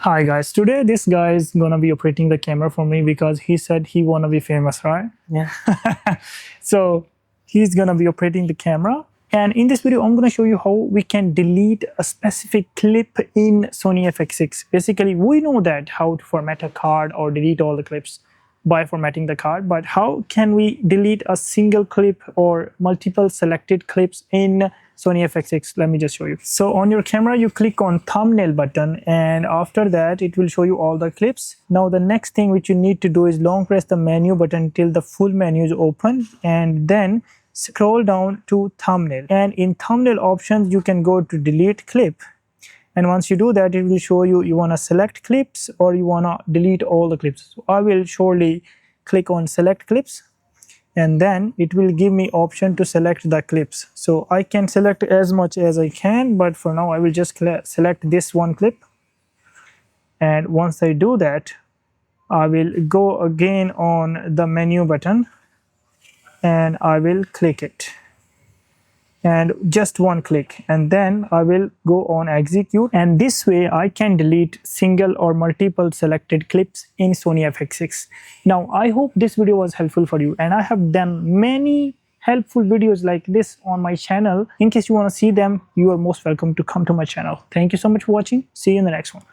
Hi guys, today this guy is gonna be operating the camera for me because he said he wanna be famous, right? Yeah. So he's gonna be operating the camera. And in this video, I'm gonna show you how we can delete a specific clip in Sony FX6. Basically, we know that how to format a card or delete all the clips by formatting the card, but how can we delete a single clip or multiple selected clips in Sony FX6? Let me just show you. So on your camera, you click on thumbnail button, and after that, it will show you all the clips. Now, the next thing which you need to do is long press the menu button till the full menu is open, and then scroll down to thumbnail. And in thumbnail options, you can go to delete clip. And once you do that, it will show you want to select clips or you want to delete all the clips. So I will surely click on select clips, and then it will give me option to select the clips. So I can select as much as I can, but for now I will just select this one clip. And once I do that, I will go again on the menu button and I will click it. And just one click, and then I will go on execute, and this way I can delete single or multiple selected clips in Sony FX6. Now I hope this video was helpful for you, and I have done many helpful videos like this on my channel. In case you want to see them, you are most welcome to come to my channel. Thank you so much for watching. See you in the next one.